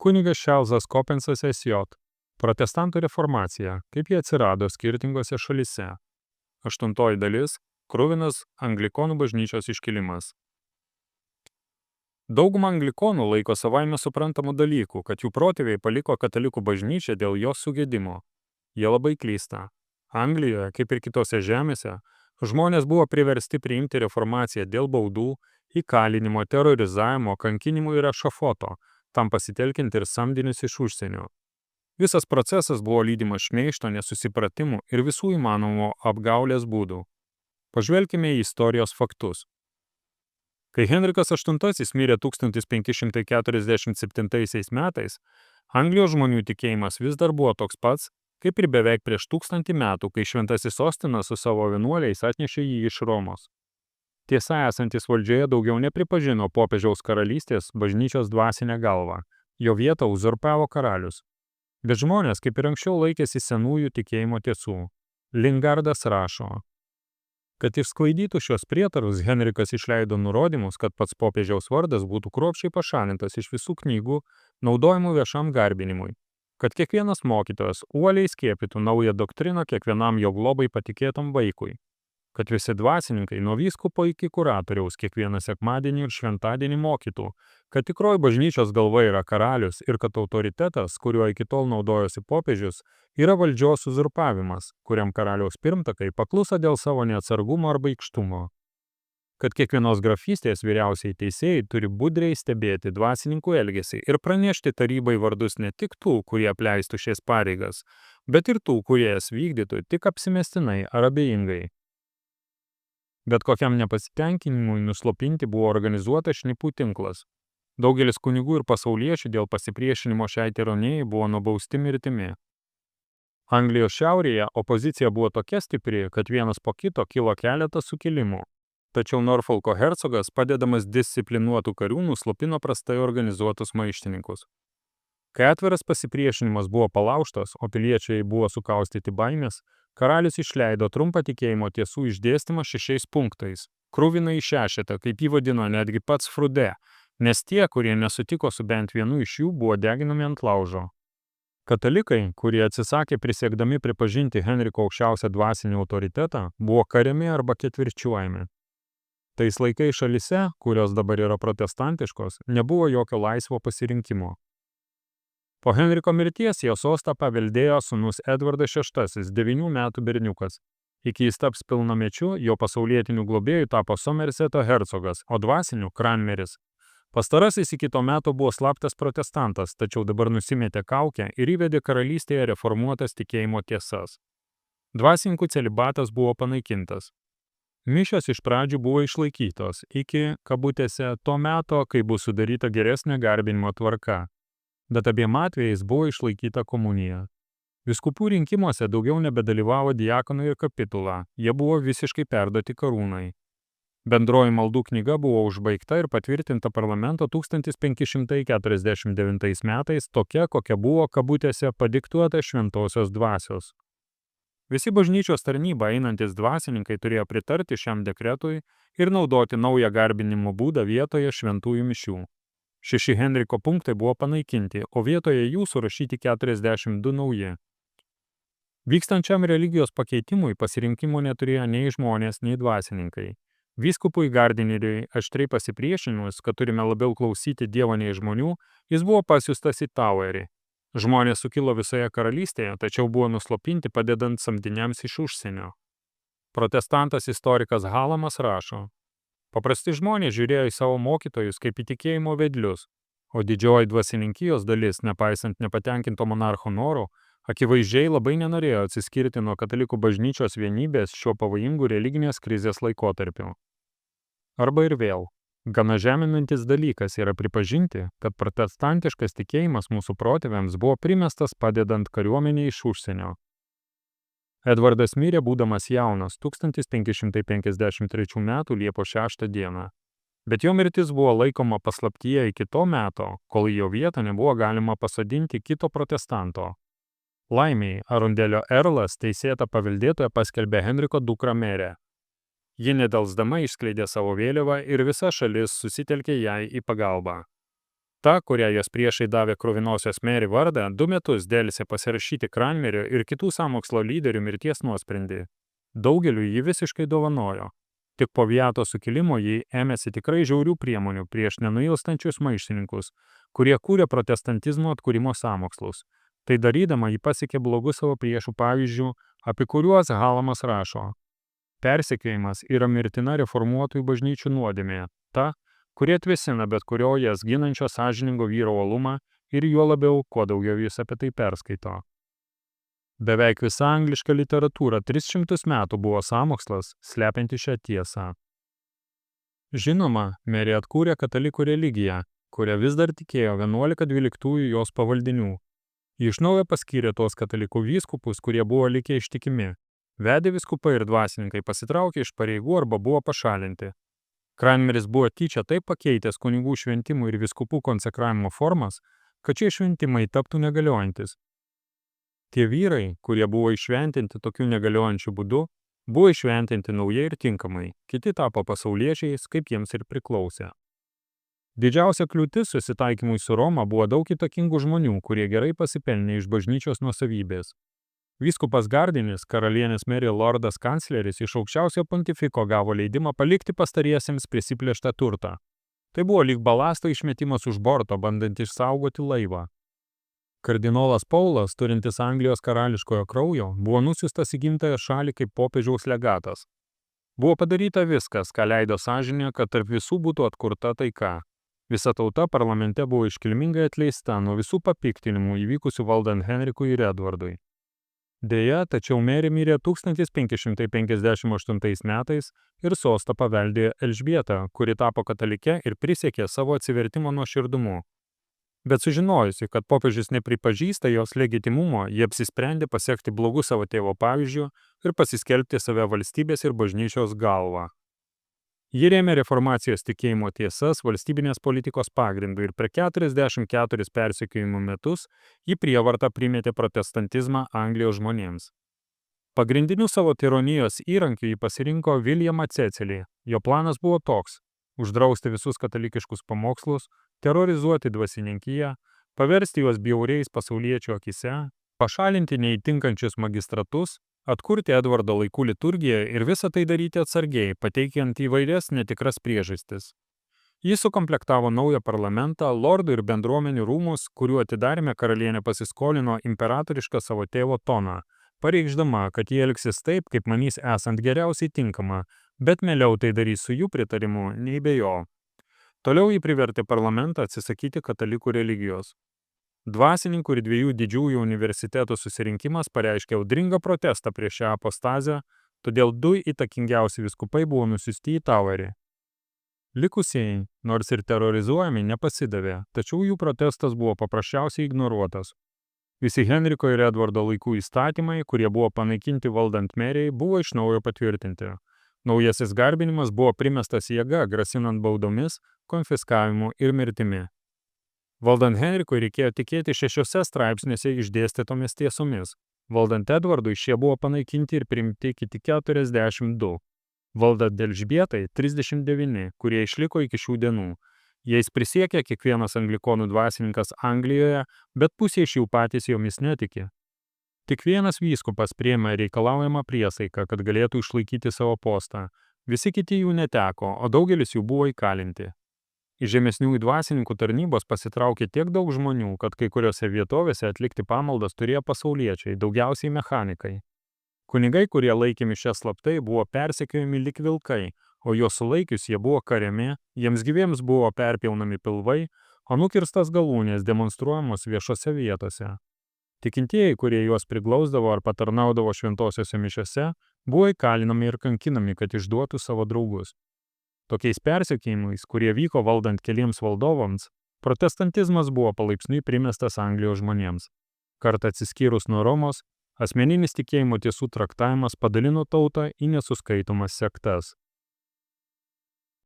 Kunigas Čarlzas Kopensas S.J. Protestantų reformacija, kaip jie atsirado skirtingose šalyse. 8 dalis – kruvinas anglikonų bažnyčios iškilimas. Dauguma anglikonų laiko savaime suprantamų dalykų, kad jų protėviai paliko katalikų bažnyčią dėl jos sugedimo. Jie labai klysta. Anglijoje, kaip ir kitose žemėse, žmonės buvo priversti priimti reformaciją dėl baudų, įkalinimo, terorizavimo, kankinimų ir ešafoto, tam pasitelkiant ir samdinius iš užsienio. Visas procesas buvo lydimas šmeižto, nesusipratimų ir visų įmanomų apgaulės būdų. Pažvelkime į istorijos faktus. Kai Henrikas VIII mirė 1547 metais, Anglijos žmonių tikėjimas vis dar buvo toks pats, kaip ir beveik prieš 1000 metų, kai Šventasis Ostinas su savo vienuoliais atnešė jį iš Romos. Tiesa, esantis valdžioje daugiau nepripažino popiežiaus karalystės bažnyčios dvasinę galvą, jo vietą uzurpavo karalius. Bet žmonės, kaip ir anksčiau, laikėsi senųjų tikėjimo tiesų. Lingardas rašo, kad išsklaidytų šios prietarus, Henrikas išleido nurodymus, kad pats popiežiaus vardas būtų kruopščiai pašalintas iš visų knygų, naudojimų viešam garbinimui, kad kiekvienas mokytojas uoliai skiepytų naują doktriną kiekvienam jo globai patikėtam vaikui, kad visi dvasininkai nuo vyskupo iki kuratoriaus kiekvieną sekmadienį ir šventadienį mokytų, kad tikroji bažnyčios galva yra karalius ir kad autoritetas, kuriuo iki tol naudojosi popiežius, yra valdžios uzurpavimas, kuriam karaliaus pirmtakai pakluso dėl savo neatsargumo arba baikštumo. Kad kiekvienos grafystės vyriausiai teisėjai turi budriai stebėti dvasininkų elgesį ir pranešti tarybai vardus ne tik tų, kurie apleistų šias pareigas, bet ir tų, kurie jas vykdytų tik apsimestinai ar abejingai. Bet kokiam nepasitenkinimui nuslopinti buvo organizuotas šnipų tinklas. Daugelis kunigų ir pasauliečių dėl pasipriešinimo šiai tironijai buvo nubausti mirtimi. Anglijos šiaurėje opozicija buvo tokia stipri, kad vienas po kito kilo keletas sukilimų. Tačiau Norfolko hercogas, padedamas disciplinuotų karių, nuslopino prastai organizuotus maištininkus. Kai atviras pasipriešinimas buvo palaužtas, o piliečiai buvo sukaustyti baimės, karalius išleido trumpą tikėjimo tiesų išdėstymą 6 punktais. Kruvinai šešetą, kaip jį vadino netgi pats Frude, nes tie, kurie nesutiko su bent vienu iš jų, buvo deginami ant laužo. Katalikai, kurie atsisakė prisiekdami pripažinti Henriko aukščiausią dvasinį autoritetą, buvo kariami arba ketvirčiuojami. Tais laikais šalyse, kurios dabar yra protestantiškos, nebuvo jokio laisvo pasirinkimo. Po Henriko mirties jo sostą paveldėjo sūnus Edvardas VI, 9 metų berniukas. Iki jis taps pilnamečiu, jo pasaulietiniu globėju tapo Somerseto hercogas, o dvasiniu Cranmeris. Pastarasis iki to meto buvo slaptas protestantas, tačiau dabar nusimetė kaukę ir įvedė karalystėje reformuotas tikėjimo tiesas. Dvasininkų celibatas buvo panaikintas. Mišios iš pradžių buvo išlaikytos iki, kabutėse, to meto, kai bus sudaryta geresnė garbinimo tvarka. Bet abiem atvejais buvo išlaikyta komunija. Vyskupų rinkimuose daugiau nebedalyvavo diakonai ir kapitula, jie buvo visiškai perduoti karūnai. Bendroji maldų knyga buvo užbaigta ir patvirtinta parlamento 1549 metais tokia, kokia buvo, kabutėse, padiktuota šventosios dvasios. Visi bažnyčios tarnybą einantis dvasininkai turėjo pritarti šiam dekretui ir naudoti naują garbinimo būdą vietoje šventųjų mišių. 6 Henriko punktai buvo panaikinti, o vietoje jų surašyti 42 nauji. Vykstant šiam religijos pakeitimui pasirinkimo neturėjo nei žmonės, nei dvasininkai. Vyskupui Gardineriui aštriai pasipriešinimus, kad turime labiau klausyti Dievo nei žmonių, jis buvo pasiųstas į Towerį. Žmonės sukilo visoje karalystėje, tačiau buvo nuslopinti padedant samdiniams iš užsienio. Protestantas istorikas Halamas rašo, paprasti žmonės žiūrėjo į savo mokytojus kaip į tikėjimo vedlius, o didžioji dvasininkijos dalis, nepaisant nepatenkinto monarcho norų, akivaizdžiai labai nenorėjo atsiskirti nuo katalikų bažnyčios vienybės šiuo pavojingu religinės krizės laikotarpiu. Arba ir vėl, gana žeminantis dalykas yra pripažinti, kad protestantiškas tikėjimas mūsų protėviams buvo primestas padedant kariuomenei iš užsienio. Edvardas mirė būdamas jaunas 1553 metų Liepos 6 dieną, bet jo mirtis buvo laikoma paslaptyje iki to meto, kol į jo vietą nebuvo galima pasodinti kito protestanto. Laimiai, Arundelio erlas teisėtą paveldėtoją paskelbė Henriko dukrą Merę. Ji nedelsdama išskleidė savo vėliavą ir visa šalis susitelkė jai į pagalbą. Ta, kurią jos priešai davė kruvinosios Mary vardą, 2 metus dėlsė pasirašyti Cranmerio ir kitų sąmokslo lyderių mirties nuosprendį. Daugeliu jį visiškai dovanojo. Tik po Vieto sukilimo jį ėmėsi tikrai žiaurių priemonių prieš nenuilstančius maištininkus, kurie kūrė protestantizmo atkūrimo sąmokslus. Tai darydama jį pasiekė blogus savo priešų pavyzdžių, apie kuriuos Halamas rašo. Persekiojimas yra mirtina reformuotojų bažnyčių nuodėmė, ta, kurie atvesina bet kurio jas ginančio sąžiningo vyro uolumą ir juo labiau, kuo daugiau jis apie tai perskaito. Beveik visa angliška literatūra 300 metų buvo sąmokslas, slepianti šią tiesą. Žinoma, Mary atkūrė katalikų religiją, kuria vis dar tikėjo 11-12 jos pavaldinių. Ji iš naujo paskyrė tuos katalikų vyskupus, kurie buvo likę ištikimi. Vedė vyskupai ir dvasininkai pasitraukė iš pareigų arba buvo pašalinti. Cranmeris buvo tyčia taip pakeitęs kunigų šventimų ir vyskupų konsekravimo formas, kad šie šventimai taptų negaliojantis. Tie vyrai, kurie buvo išventinti tokiu negaliojančiu būdu, buvo išventinti naujai ir tinkamai, kiti tapo pasauliečiais, kaip jiems ir priklausė. Didžiausia kliūtis susitaikymui su Roma buvo daug įtakingų žmonių, kurie gerai pasipelnė iš bažnyčios nuosavybės. Vyskupas Gardinis, karalienės Mary lordas kancleris iš aukščiausio pontifiko gavo leidimą palikti pastariesiems prisiplėštą turtą. Tai buvo lyg balasto išmetimas už borto, bandant išsaugoti laivą. Kardinolas Paulas, turintis Anglijos karališkojo kraujo, buvo nusiustas į gimtąją šalį kaip popiežiaus legatas. Buvo padaryta viskas, ką leido sąžinė, kad tarp visų būtų atkurta taika. Visa tauta parlamente buvo iškilmingai atleista nuo visų papiktinimų įvykusių valdant Henrikui ir Edvardui. Deja, tačiau Mary mirė 1558 metais ir sostą paveldėjo Elžbieta, kuri tapo katalikę ir prisiekė savo atsivertimo nuoširdumu. Bet sužinojusi, kad popiežius nepripažįsta jos legitimumo, ji apsisprendė pasekti blogų savo tėvo pavyzdžių ir pasiskelbti save valstybės ir bažnyčios galva. Ji rėmė reformacijos tikėjimo tiesas valstybinės politikos pagrindu ir per 44 persekiojimų metus ji prievarta primetė protestantizmą Anglijos žmonėms. Pagrindiniu savo tironijos įrankiu ji pasirinko Williamą Cecilį. Jo planas buvo toks – uždrausti visus katalikiškus pamokslus, terorizuoti dvasininkiją, paversti juos bjauriais pasauliečių akise, pašalinti neįtinkančius magistratus, atkurti Edvardo laikų liturgiją ir visą tai daryti atsargiai, pateikiant įvairias netikras priežastis. Jis sukomplektavo naują parlamentą, lordų ir bendruomenių rūmus, kuriuo atidarime karalienė pasiskolino imperatorišką savo tėvo toną, pareikšdama, kad jie elgsis taip, kaip manys esant geriausiai tinkama, bet mieliau tai darys su jų pritarimu, nei be jo. Toliau jį privertė parlamentą atsisakyti katalikų religijos. Dvasininkų ir 2 didžiųjų universitetų susirinkimas pareiškė audringą protestą prieš šią apostazę, todėl 2 įtakingiausi vyskupai buvo nusiųsti į Towerį. Likusieji, nors ir terorizuojami, nepasidavė, tačiau jų protestas buvo paprasčiausiai ignoruotas. Visi Henriko ir Edvardo laikų įstatymai, kurie buvo panaikinti valdant Maryjai, buvo iš naujo patvirtinti. Naujasis garbinimas buvo primestas jėga, grasinant baudomis, konfiskavimu ir mirtimi. Valdant Henrikui reikėjo tikėti 6 straipsniuose išdėstytomis tiesomis. Valdant Edvardui šie buvo panaikinti ir priimti kiti 42. Valdant Elžbietai 39, kurie išliko iki šių dienų. Jais prisiekė kiekvienas anglikonų dvasininkas Anglijoje, bet pusė iš jų patys jomis netiki. Tik vienas vyskupas priėmė reikalaujamą priesaiką, kad galėtų išlaikyti savo postą. Visi kiti jų neteko, o daugelis jų buvo įkalinti. Iš žemesniųjų dvasininkų tarnybos pasitraukė tiek daug žmonių, kad kai kuriuose vietovėse atlikti pamaldas turėjo pasauliečiai, daugiausiai mechanikai. Kunigai, kurie laikė mišias slaptai, buvo persekiojami lyg vilkai, o juos sulaikius jie buvo kariami, jiems gyviems buvo perpjaunami pilvai, o nukirstas galūnės demonstruojamos viešose vietose. Tikintieji, kurie juos priglausdavo ar patarnaudavo šventosiose mišiose, buvo įkalinami ir kankinami, kad išduotų savo draugus. Tokiais persekiojimais, kurie vyko valdant keliems valdovams, protestantizmas buvo palaipsniui primestas Anglijos žmonėms. Kartą atsiskyrus nuo Romos, asmeninis tikėjimo tiesų traktavimas padalino tautą į nesuskaitomas sektas.